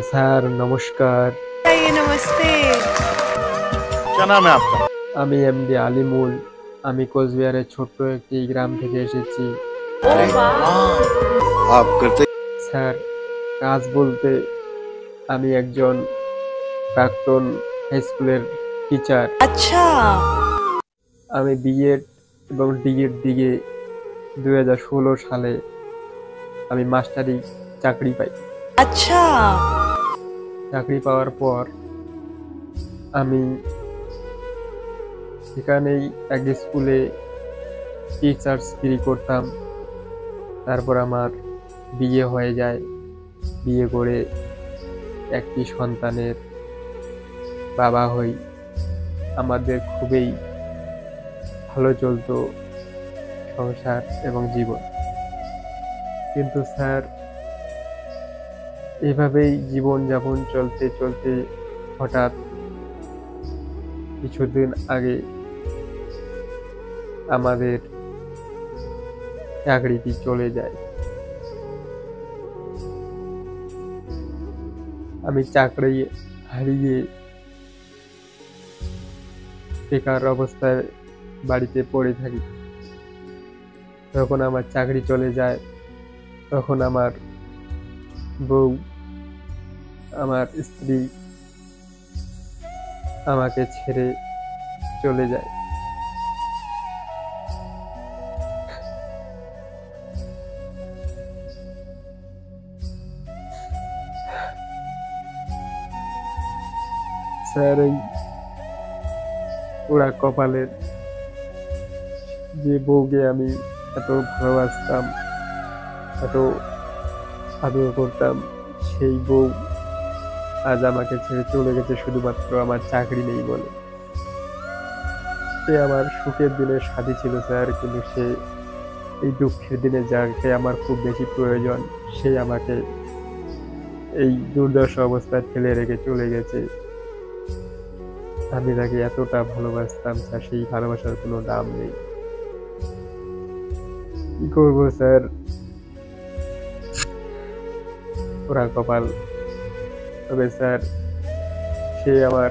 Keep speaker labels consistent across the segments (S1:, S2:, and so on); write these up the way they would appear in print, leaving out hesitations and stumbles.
S1: Sir নমস্কার।
S2: ये नमस्ते।
S3: क्या नाम है आपका?
S1: আমি এমডি আলিমুল। আমি কোচবিহারের ছোট্ট একটি গ্রাম থেকে এসেছি।
S2: ओ वाह।
S3: आप करते
S1: স্যার কাজ বলতে আমি একজন প্রাক্তন হাই স্কুলের টিচার।
S2: अच्छा
S1: আমি বিএড এবং ডিএড দিকে 2016 সালে আমি মাস্টারি চাকরি পাই।
S2: अच्छा
S1: চাকরি পাওয়ার পর আমি সেখানেই এক স্কুলে টিচার্সগিরি করতাম। তারপর আমার বিয়ে হয়ে যায়। বিয়ে করে একটি সন্তানের বাবা হই। আমাদের খুবই ভালো চলতো সংসার এবং জীবন। কিন্তু স্যার এভাবেই জীবনযাপন চলতে চলতে হঠাৎ কিছুদিন আগে আমাদের চাকরিটি চলে যায়। আমি চাকরি হারিয়ে বেকার অবস্থায় বাড়িতে পড়ে থাকি। যখন আমার চাকরি চলে যায় তখন আমার বউ, আমার স্ত্রী আমাকে ছেড়ে চলে যায়। স্যার এই ওরা কপালের যে বউকে আমি এত ভালোবাসতাম, এত আদর করতাম, সেই বউ আজ আমাকে ছেড়ে চলে গেছে শুধুমাত্র আমার চাকরি নেই বলে। সে আমার সুখের দিনের সাথী ছিল স্যার, কিন্তু সে এই দুঃখের দিনে যাকে আমার খুব বেশি প্রয়োজন, সে আমাকে এই দুর্দশা অবস্থায় ফেলে রেখে চলে গেছে। আমি তাকে এতটা ভালোবাসতাম স্যার, সেই ভালোবাসার কোনো দাম নেই। কি করবো স্যার, ওরা কপাল। তবে স্যার সে আমার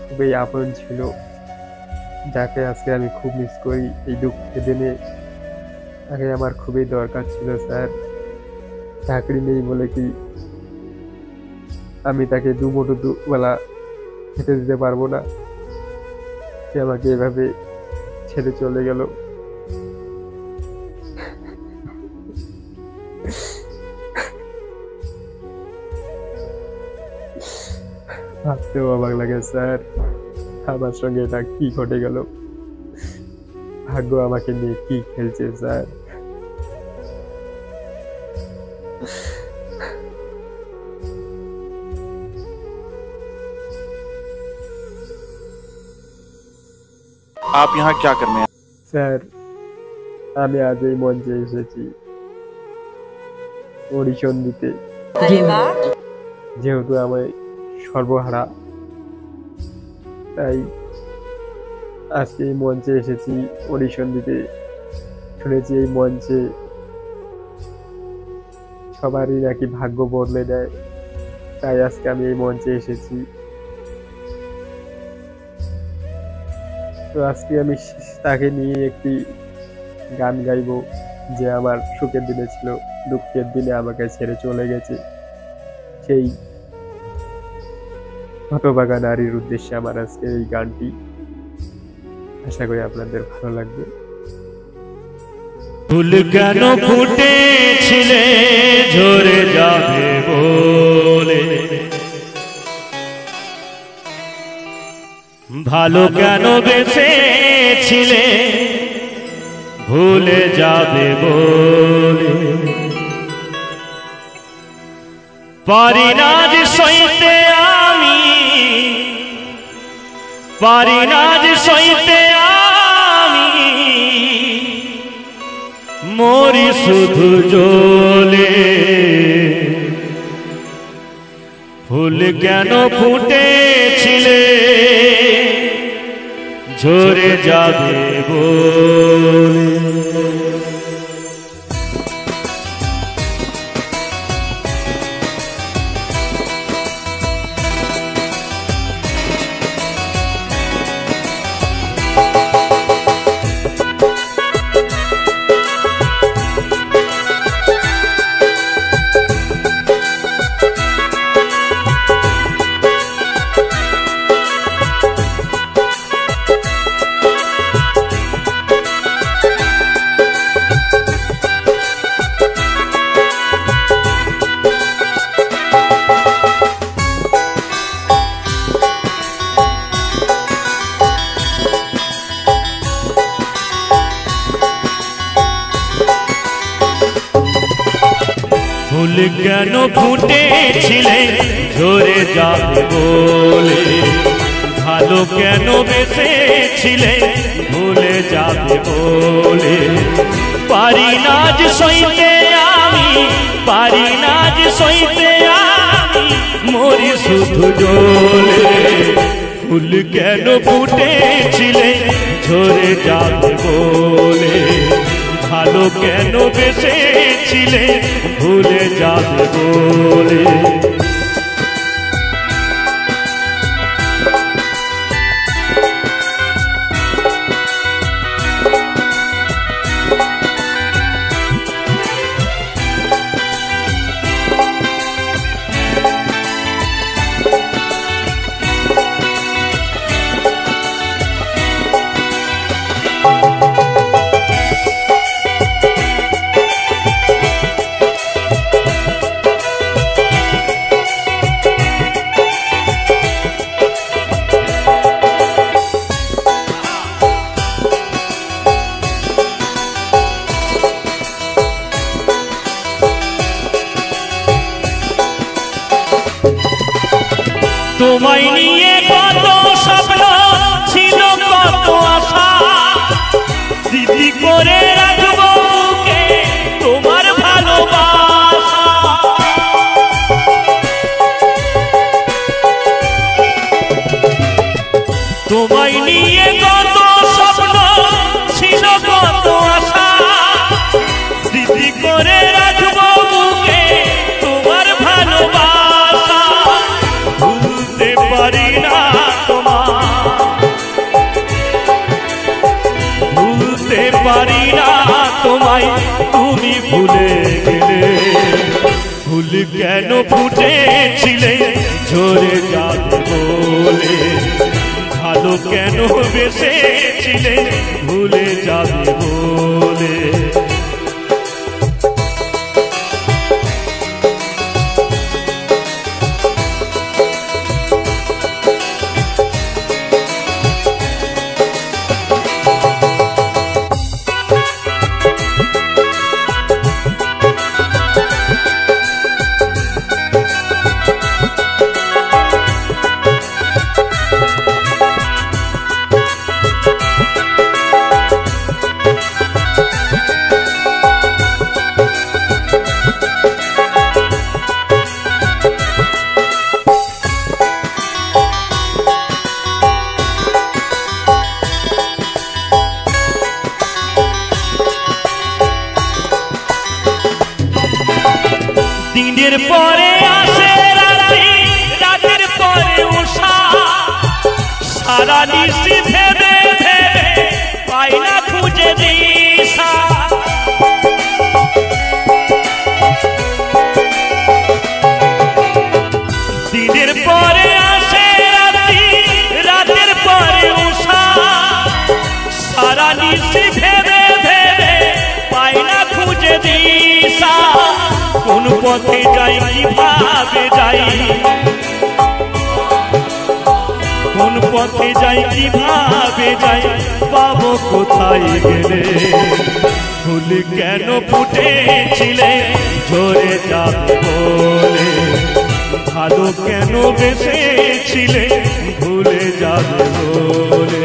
S1: খুবই আপন ছিল, যাকে আজকে আমি খুব মিস করি। এই দুঃখের দিনে তাকে আমার খুবই দরকার ছিল স্যার। চাকরি নেই বলে কি আমি তাকে দুমুঠো দুবেলা খেতে দিতে পারবো না? সে আমাকে এভাবে ছেড়ে চলে গেল। ভাবতেও অবাক লাগে স্যার, আমার সঙ্গে এটা কি ঘটে গেল। ভাগ্য আমাকে নিয়ে কি খেলছে স্যার।
S3: आप यहाँ क्या करने आए?
S1: স্যার আমি আজ এই মঞ্চে এসেছি অডিশন দিতে।
S2: अरे वाह।
S1: যেহেতু আমি সর্বহারা, তাই আজকে এই মঞ্চে এসেছি অডিশন দিতে। শুনেছি এই মঞ্চে সবারই নাকি ভাগ্য বদলে দেয়, তাই আজকে আমি এই মঞ্চে এসেছি। তো আজকে আমি তাকে নিয়ে একটি গান গাইবো, যে আমার সুখের দিনে ছিল, দুঃখের দিনে আমাকে ছেড়ে চলে গেছে। সেই হতভাগা নারীর উদ্দেশ্যে আমার আজকে এই গানটি। আশা করি আপনাদের ভালো লাগবে।
S4: ফুল কেন ফুটেছিলে ঝরে যাবে বলে, ভালো কেন বেঁচেছিলে ভুলে যাবে বলে, পারি না যে সইতে আমি, পারি না যে সইতে আমি, মরি শুধু জ্বলে। ফুল কেন ফুটেছিলে ঝরে যাবে বলে। ফুল কেন ফুটেছিলে ঝরে যাবে বলে, ভালো কেন বেসেছিলে ভুলে যাবে বলে। পারি না যে সইতে আমি, পারি না যে সইতে আমি, মরি শুধু জ্বলে। ফুল কেন ফুটেছিলে ঝরে যাবে বলে, ভালো কেন বেসেছিলে ভুলে যাবে বলে। তোমায় নিয়ে কত স্বপ্ন ছিল, কত আশা, স্মৃতি করে রাখবো বুকে তোমার ভালোবাসা। তোমায় নিয়ে কত স্বপ্ন ছিল, কত আশা, স্মৃতি করে রাখবো বুকে তোমার ভালোবাসা। ভুলতে পারি না তোমায়, ভুলতে পারি না তোমায়, তুমি ভুলে গেলে। ফুল কেন ফুটেছিলে ঝরে যাবে বলে, ভালো কেন বেসেছিলে ভুলে যাবে বলে। দিনের পরে আসে রাত্রি, রাতের পরে উষা, সারা নিশি ভেবে ভেবে পাই না খুঁজে দিশা। দিনের পরে আসে রাত্রি, রাতের পরে উষা, সারা নিশি ভেবে ভেবে পাই না খুঁজে দিশা। কোন পথে যাই কিভাবে যাই, কোন পথে যাই কিভাবে যাই, পাবো কোথায় গেলে। ফুল কেন ফুটেছিলে ঝরে যাবে বলে, ভালো কেন বেসেছিলে ভুলে যাবে বলে।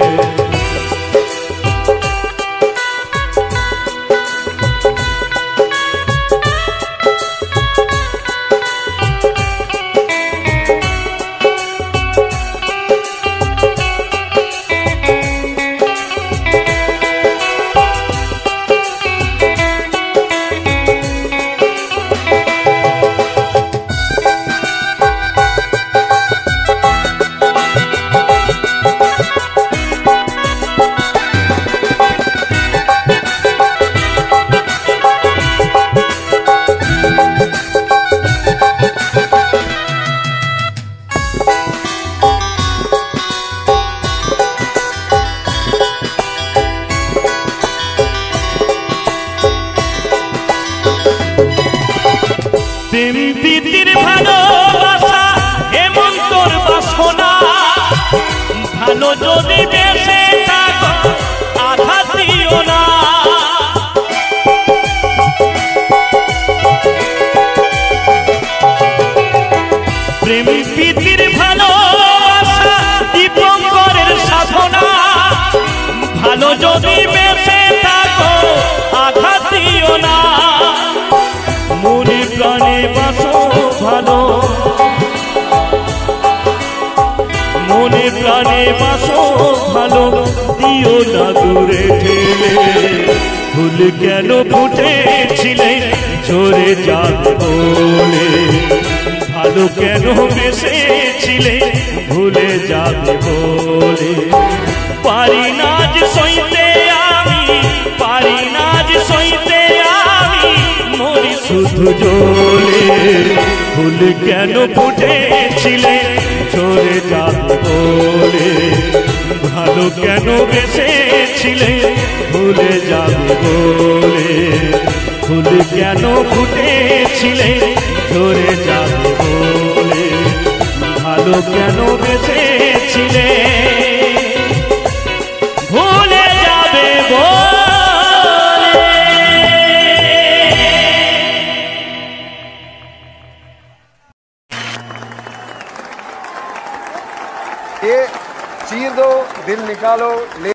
S4: প্রেম প্রীতির ভালোবাসা এমন তোর বাসনা, ভালো যদি বেঁচে থাকো আঘাত দিও না। ভালো যদি বেঁচে থাকো আঘাত দিও না, মনে প্রাণে বাসো ভালো, মনে প্রাণে বাসো ভালো, দিও না দূরে ঠেলে। ফুল কেন ফুটেছিলে ঝরে যাবে বলে, ভালো কেন বেসেছিলে ভুলে যাবে বলে। পারি না যে সইতে আমি, পারি না যে সইতে আমি, মরি শুধু জ্বলে। ফুল কেন ফুটেছিলে ঝরে যাবে বলে, ভালো কেন বেসেছিলে ভুলে যাবে বলে। ফুল কেন ফুটেছিলে ঝরে যাবে বলে, ভালো কেন বেসেছিলে ভুলে যাবে বলে।
S5: ये चीर दो, दिल निकालो, ले